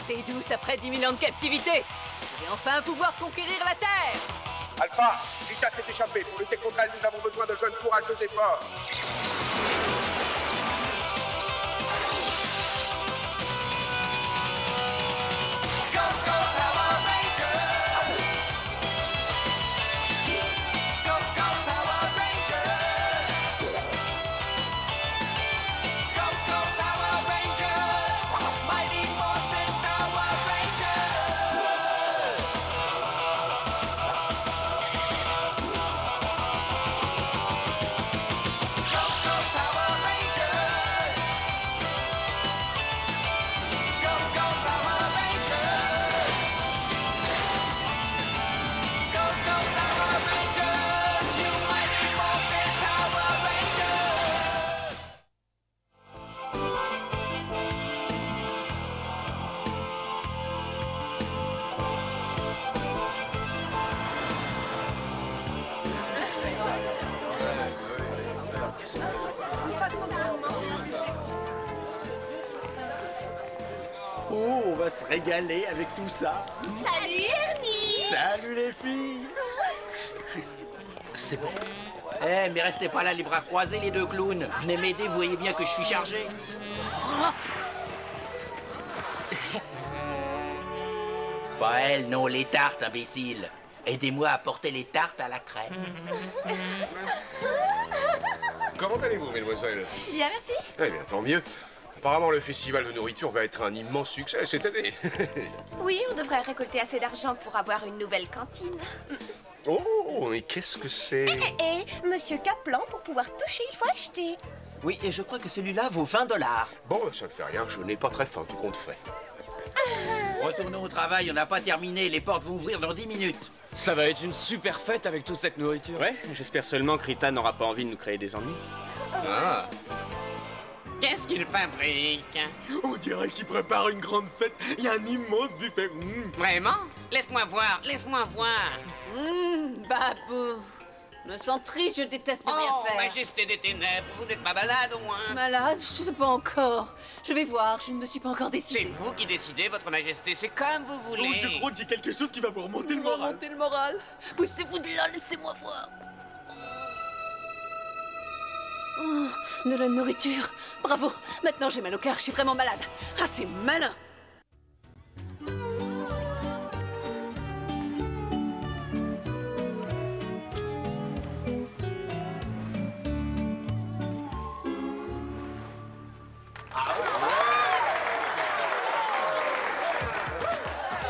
liberté douce après 10 000 ans de captivité. Je vais enfin pouvoir conquérir la Terre. Alpha, Rita s'est échappée. Pour lutter contre elle, nous avons besoin de jeunes courageux et forts. Oh, on va se régaler avec tout ça. Salut Ernie. Salut les filles. C'est bon. Eh, mais restez pas là les bras croisés, les deux clowns. Venez m'aider, vous voyez bien que je suis chargé. Pas elle, non, les tartes, imbécile. Aidez-moi à porter les tartes à la crème. Comment allez-vous, mesdemoiselles? Bien, merci. Eh bien, tant mieux. Apparemment, le festival de nourriture va être un immense succès cette année. Oui, on devrait récolter assez d'argent pour avoir une nouvelle cantine. Oh, mais qu'est-ce que c'est? Monsieur Kaplan, pour pouvoir toucher, il faut acheter. Oui, et je crois que celui-là vaut 20 $. Bon, ça ne fait rien, je n'ai pas très faim, tout compte fait. Retournons au travail, on n'a pas terminé. Les portes vont ouvrir dans 10 minutes. Ça va être une super fête avec toute cette nourriture. Ouais, j'espère seulement que Rita n'aura pas envie de nous créer des ennuis. Ah. Qu'est-ce qu'il fabrique? On dirait qu'il prépare une grande fête. Il y a un immense buffet. Vraiment? Laisse-moi voir, laisse-moi voir. Babou. Je me sens triste, je déteste ne rien Oh, faire. majesté des ténèbres, vous n'êtes pas malade au moins? Malade? Je sais pas encore. Je vais voir, je ne me suis pas encore C'est décidée. vous qui décidez, votre majesté, c'est comme vous voulez. Oh, je crois que j'ai quelque chose qui va vous remonter le moral. Remontez le moral. Poussez-vous de là, laissez-moi voir. Oh, de la nourriture. Bravo. Maintenant j'ai mal au cœur, je suis vraiment malade. Ah, c'est malin.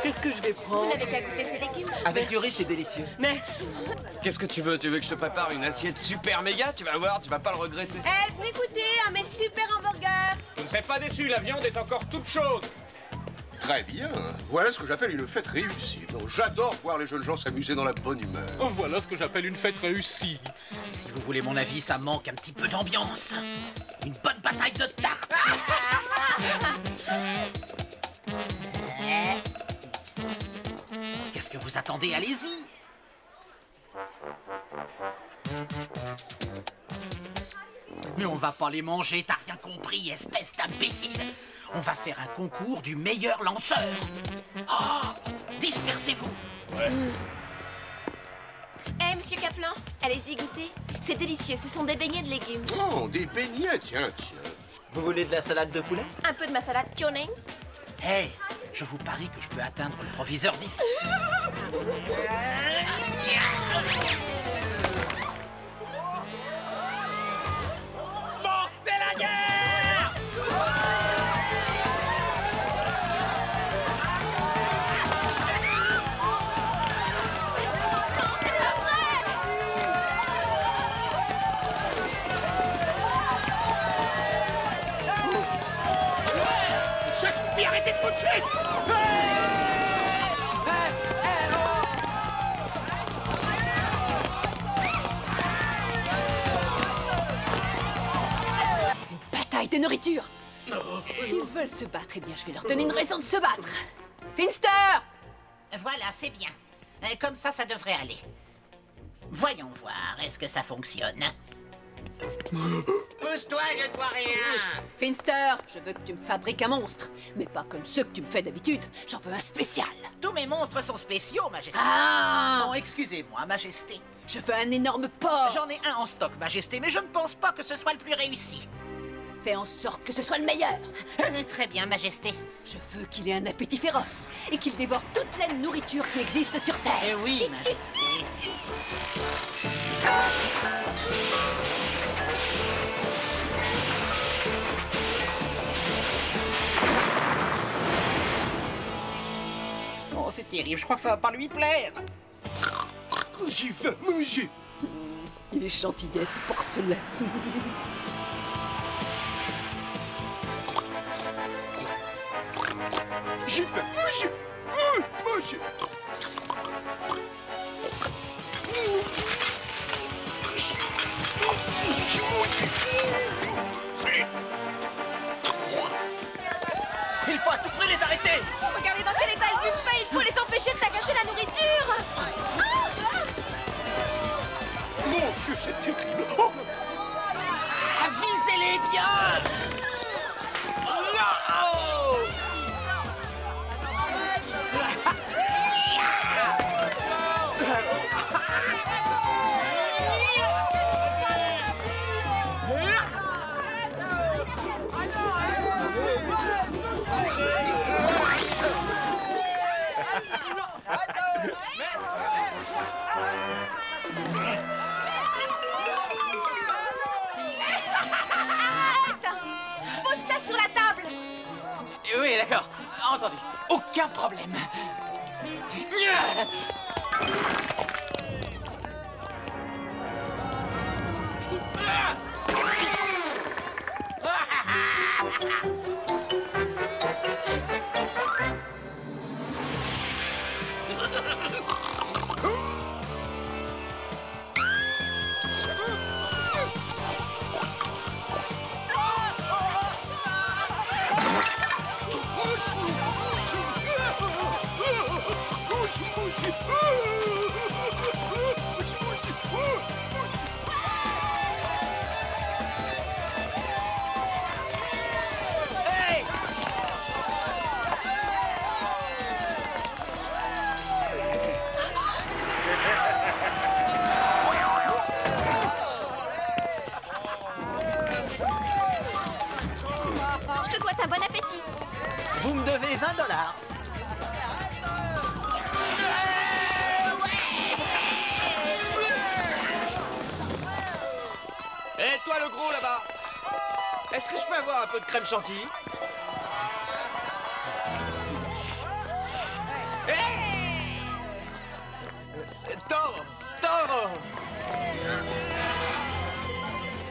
Qu'est-ce que je vais Vous prendre? n'avez qu'à goûter ces légumes. Avec du riz, c'est délicieux. Mais Qu'est-ce que tu veux? Tu veux que je te prépare une assiette super méga? Tu vas voir, tu vas pas le regretter. venez goûter un mes super hamburgers. Vous ne serez pas déçus, la viande est encore toute chaude. Très bien. Voilà ce que j'appelle une fête réussie. Donc, j'adore voir les jeunes gens s'amuser dans la bonne humeur. Voilà ce que j'appelle une fête réussie. Si vous voulez mon avis, ça manque un petit peu d'ambiance. Une bonne bataille de tartes. Qu'est-ce que vous attendez? Allez-y. Mais on va pas les manger, t'as rien compris, espèce d'imbécile. On va faire un concours du meilleur lanceur. Oh, dispersez-vous. Monsieur Kaplan, allez-y goûter. C'est délicieux, ce sont des beignets de légumes. Oh, des beignets, tiens, tiens. Vous voulez de la salade de poulet? Un peu de ma salade Tioning. Hé, je vous parie que je peux atteindre le proviseur d'ici. Bon, c'est la guerre! Ça suffit, arrêtez tout de suite. bataille de nourriture. Ils veulent se battre, eh bien je vais leur donner une raison de se battre. Finster! Voilà, c'est bien. Comme ça devrait aller. Voyons voir, est-ce que ça fonctionne? Pousse-toi, je ne vois rien. Finster, je veux que tu me fabriques un monstre. Mais pas comme ceux que tu me fais d'habitude. J'en veux un spécial. Tous mes monstres sont spéciaux, Majesté. Ah! Non, excusez-moi, Majesté. Je veux un énorme porc. J'en ai un en stock, Majesté, mais je ne pense pas que ce soit le plus réussi. Fais en sorte que ce soit le meilleur. Très bien, Majesté. Je veux qu'il ait un appétit féroce et qu'il dévore toute la nourriture qui existe sur Terre. Eh oui, Majesté. Oh, c'est terrible, je crois que ça va pas lui plaire. J'y vais manger. Il est gentillesse porcelaine. J'y vais manger. Manger. Il faut à tout prix les arrêter. Regardez dans quel état est le buffet. Il faut les empêcher de s'accrocher la nourriture. Mon Dieu, c'est terrible. Oh. Visez-les bien. Pose ça sur la table. Oui, d'accord. Entendu. Aucun problème. Je te souhaite un bon appétit. Vous me devez $20. Eh, toi le gros là-bas, est-ce que je peux avoir un peu de crème chantilly? Toro! Toro!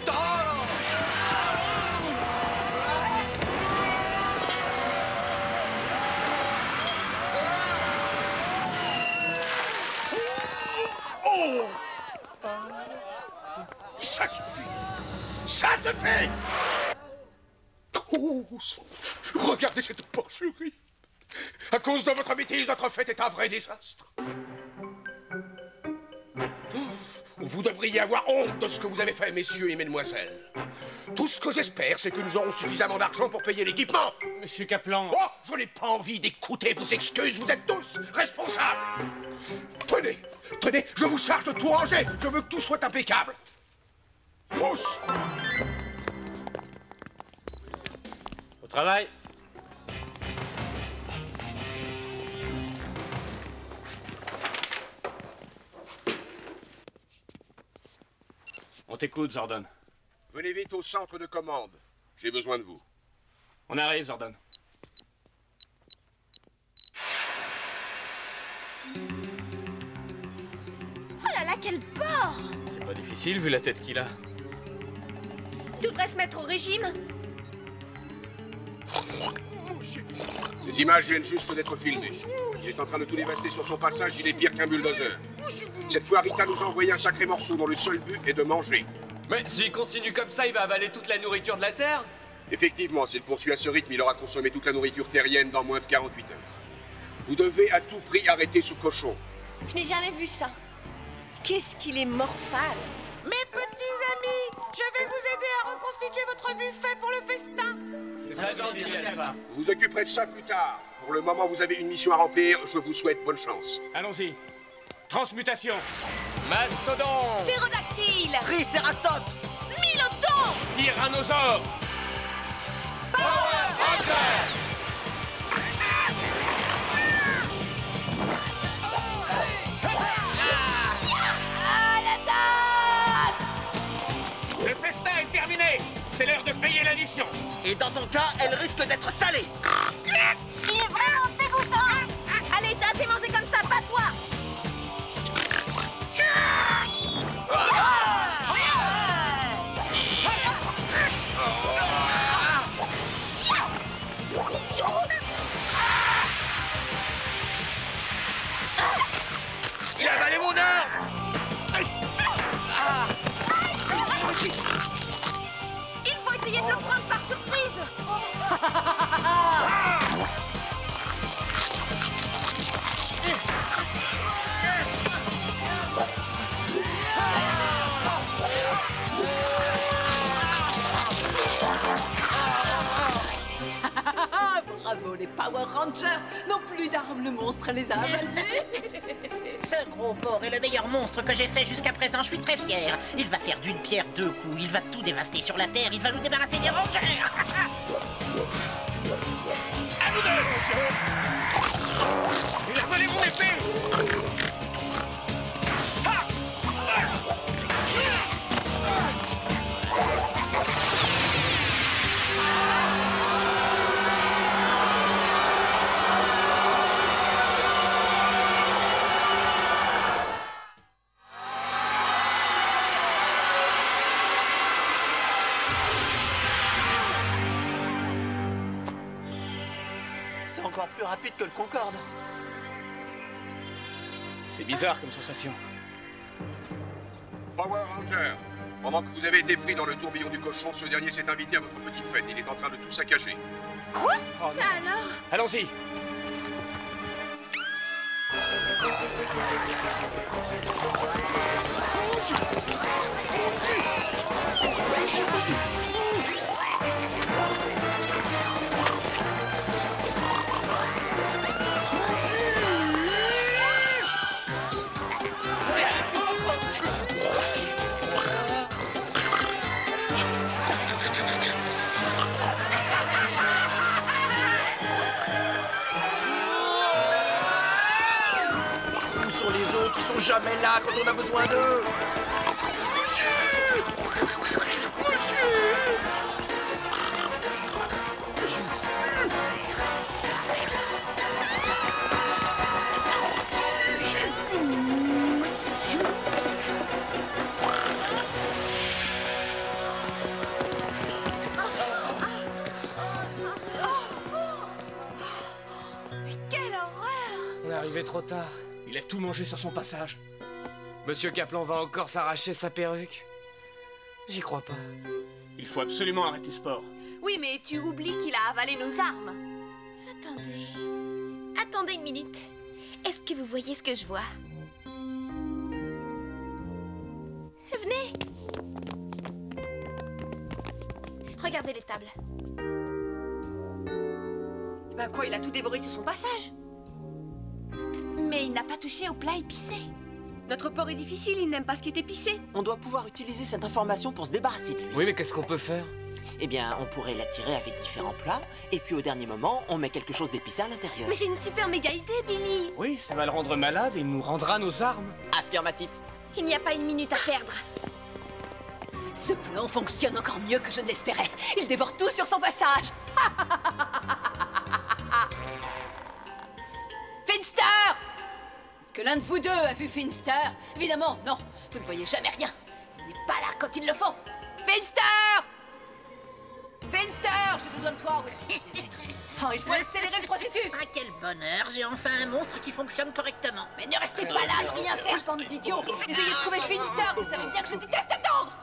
Toro! Oh. Ça suffit. Ça suffit. Oh, regardez cette porcherie. À cause de votre bêtise, notre fête est un vrai désastre. Vous devriez avoir honte de ce que vous avez fait, messieurs et mesdemoiselles. Tout ce que j'espère, c'est que nous aurons suffisamment d'argent pour payer l'équipement. Monsieur Kaplan. Oh, je n'ai pas envie d'écouter vos excuses, vous êtes tous responsables. Tenez, tenez, je vous charge de tout ranger. Je veux que tout soit impeccable. Mousse. Au travail. On t'écoute, Zordon. Venez vite au centre de commande. J'ai besoin de vous. On arrive, Zordon. Oh là là, quel porc. C'est pas difficile vu la tête qu'il a. Devrait se mettre au régime. Ces images viennent juste d'être filmées. Il est en train de tout dévaster sur son passage, il est pire qu'un bulldozer. Cette fois, Rita nous a envoyé un sacré morceau dont le seul but est de manger. Mais s'il continue comme ça, il va avaler toute la nourriture de la Terre? Effectivement, s'il poursuit à ce rythme, il aura consommé toute la nourriture terrienne dans moins de 48 heures. Vous devez à tout prix arrêter ce cochon. Je n'ai jamais vu ça. Qu'est-ce qu'il est morphal. Mes petits amis, je vais vous aider à reconstituer votre buffet pour le festin. C'est très gentil, Alpha. Vous vous occuperez de ça plus tard. Pour le moment, vous avez une mission à remplir. Je vous souhaite bonne chance. Allons-y. Transmutation. Mastodon. Ptérodactyle. Triceratops. Smilodon. Tyrannosaure. Power Ranger. Le festin est terminé. C'est l'heure de payer l'addition. Et dans ton cas, elle risque d'être salée. Il est vraiment dégoûtant. Allez, t'as assez mangé comme ça, pas toi. Il a avalé mon œuf. Il faut essayer de le prendre par surprise. Bravo, les Power Rangers n'ont plus d'armes, le monstre les a avalés. Ce gros porc est le meilleur monstre que j'ai fait jusqu'à présent, je suis très fier. Il va faire d'une pierre deux coups, il va tout dévaster sur la Terre, il va nous débarrasser des Rangers. À nous deux. Il a volé mon épée. C'est encore plus rapide que le Concorde. C'est bizarre comme sensation. Power Ranger, pendant que vous avez été pris dans le tourbillon du cochon, ce dernier s'est invité à votre petite fête. Il est en train de tout saccager. Quoi? Ça alors? Allons-y. Où sont les autres? Ils sont jamais là quand on a besoin d'eux. Mais quelle horreur! On est arrivé trop tard. Il a tout mangé sur son passage. Monsieur Kaplan va encore s'arracher sa perruque. J'y crois pas. Il faut absolument arrêter ce sport. Oui, mais tu oublies qu'il a avalé nos armes. Attendez. Attendez une minute. Est-ce que vous voyez ce que je vois? Venez. Regardez les tables. Ben quoi, il a tout dévoré sur son passage. Mais il n'a pas touché au plat épicé. Notre porc est difficile, il n'aime pas ce qui est épicé. On doit pouvoir utiliser cette information pour se débarrasser de lui. Oui, mais qu'est-ce qu'on peut faire? Eh bien, on pourrait l'attirer avec différents plats, et puis au dernier moment, on met quelque chose d'épicé à l'intérieur. Mais c'est une super méga idée, Billy. Oui, ça va le rendre malade et nous rendra nos armes. Affirmatif. Il n'y a pas une minute à perdre. Ce plan fonctionne encore mieux que je ne l'espérais. Il dévore tout sur son passage. Finster! Est-ce que l'un de vous deux a vu Finster? Évidemment, non. Vous ne voyez jamais rien. Il n'est pas là quand il le faut. Finster! Finster, j'ai besoin de toi. Où est-ce que je viens d'être? Oh, il faut accélérer le processus. Ah, quel bonheur, j'ai enfin un monstre qui fonctionne correctement. Mais ne restez pas là, ne rien faire, bande d'idiots. Essayez de trouver Finster, vous savez bien que je déteste attendre.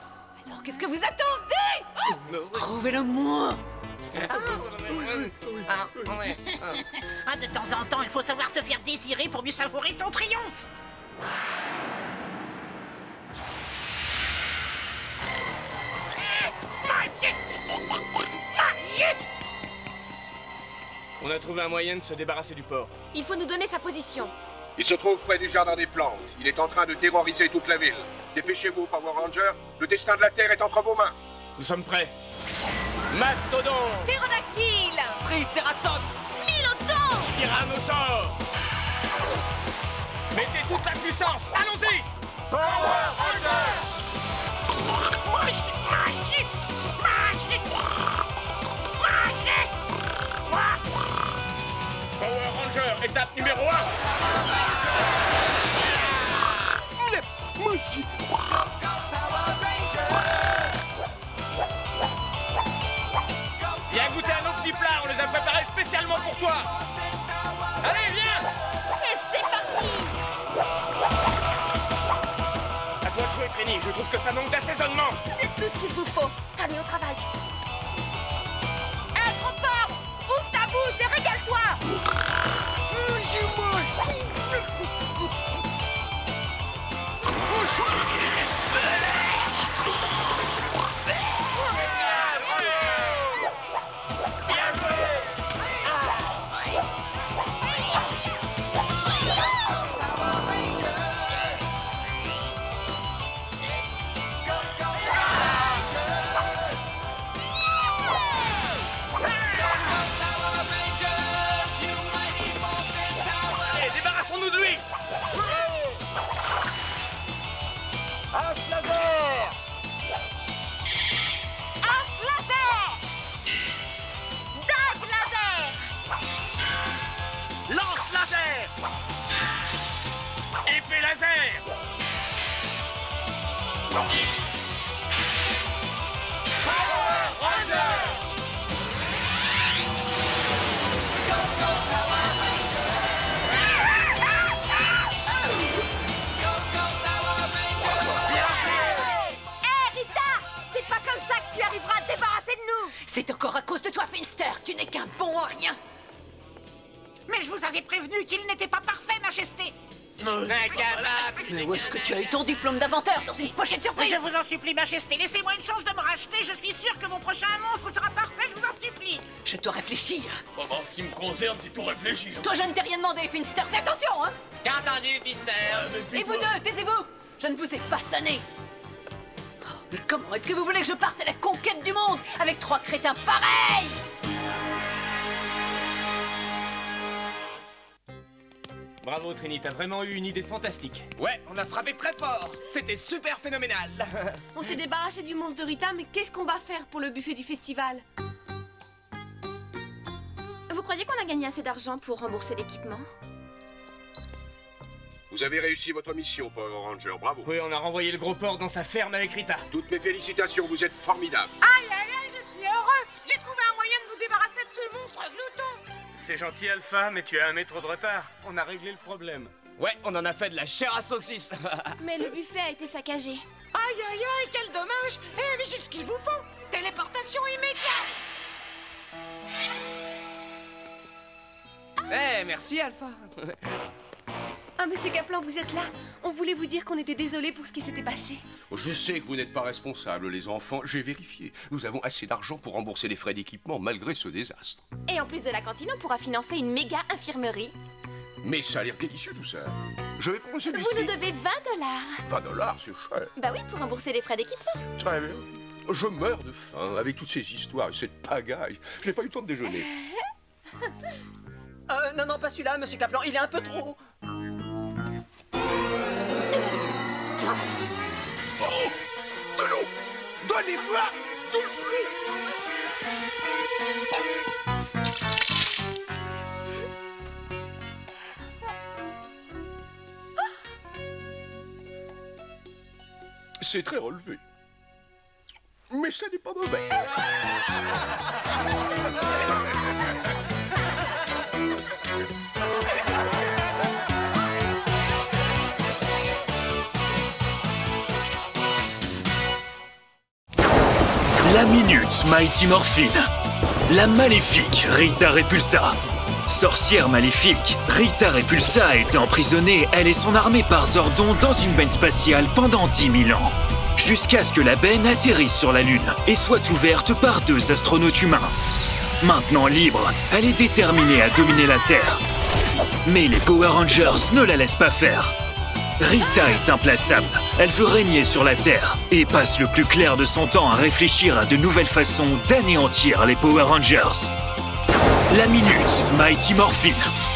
Alors, qu'est-ce que vous attendez? Trouvez-le-moi. Ah, de temps en temps, il faut savoir se faire désirer pour mieux savourer son triomphe. On a trouvé un moyen de se débarrasser du port. Il faut nous donner sa position. Il se trouve près du jardin des plantes. Il est en train de terroriser toute la ville. Dépêchez-vous, Power Ranger. Le destin de la Terre est entre vos mains. Nous sommes prêts. Mastodon! Ptérodactyle! Triceratops! Smilodon! Tyrannosaure! Mettez toute la puissance! Allons-y! Power Ranger! Power Ranger, étape numéro 1! Viens goûter à nos petits plats, on les a préparés spécialement pour toi! Allez, viens! Et c'est parti! À toi de jouer, Trini, je trouve que ça manque d'assaisonnement! C'est tout ce qu'il vous faut. Allez, au travail. Hé, trop fort! Ouvre ta bouche et régale-toi! C'est encore à cause de toi, Finster. Tu n'es qu'un bon à rien. Mais je vous avais prévenu qu'il n'était pas parfait, Majesté. Mais où est-ce que tu as eu ton diplôme d'inventeur? Dans une pochette surprise? Je vous en supplie, Majesté, laissez-moi une chance de me racheter. Je suis sûr que mon prochain monstre sera parfait, je vous en supplie. Je dois réfléchir. En ce qui me concerne, c'est tout réfléchir. Toi, je ne t'ai rien demandé, Finster. Fais attention, hein. Entendu, Finster. Et vous deux, taisez-vous. Je ne vous ai pas sonné. Oh, mais comment est-ce que vous voulez que je parte à la conquête du monde avec 3 crétins pareils? Bravo, Trini, t'as vraiment eu une idée fantastique. Ouais, on a frappé très fort. C'était super phénoménal. On s'est débarrassé du monstre de Rita, mais qu'est-ce qu'on va faire pour le buffet du festival? Vous croyez qu'on a gagné assez d'argent pour rembourser l'équipement? Vous avez réussi votre mission, Power Ranger. Bravo. Oui, on a renvoyé le gros porc dans sa ferme avec Rita. Toutes mes félicitations, vous êtes formidables. Aïe, aïe, aïe, je suis heureux. J'ai trouvé un moyen de nous débarrasser de ce monstre glouton. C'est gentil, Alpha, mais tu as 1 mètre de retard. On a réglé le problème. Ouais, on en a fait de la chair à saucisse. Mais le buffet a été saccagé. Aïe, aïe, aïe, quel dommage. Eh, mais j'ai ce qu'il vous faut. Téléportation immédiate. Eh, merci, Alpha. Ah, monsieur Kaplan, vous êtes là. On voulait vous dire qu'on était désolé pour ce qui s'était passé. Je sais que vous n'êtes pas responsables, les enfants. J'ai vérifié. Nous avons assez d'argent pour rembourser les frais d'équipement malgré ce désastre. Et en plus de la cantine, on pourra financer une méga infirmerie. Mais ça a l'air délicieux tout ça. Je vais prendre celui-ci. Vous nous devez $20. 20 $, c'est cher. Bah oui, pour rembourser les frais d'équipement. Très bien. Je meurs de faim avec toutes ces histoires et cette pagaille. Je n'ai pas eu le temps de déjeuner. Non, non, pas celui-là, monsieur Kaplan, il est un peu trop... Oh, de l'eau! Donnez-moi de l'eau! C'est très relevé. Mais ça n'est pas mauvais. La Minute Mighty Morphine. La maléfique Rita Repulsa. Sorcière maléfique, Rita Repulsa a été emprisonnée, elle et son armée par Zordon dans une benne spatiale pendant 10 000 ans. Jusqu'à ce que la benne atterrisse sur la Lune et soit ouverte par 2 astronautes humains. Maintenant libre, elle est déterminée à dominer la Terre. Mais les Power Rangers ne la laissent pas faire. Rita est implaçable. Elle veut régner sur la Terre et passe le plus clair de son temps à réfléchir à de nouvelles façons d'anéantir les Power Rangers. La Minute Mighty Morphin.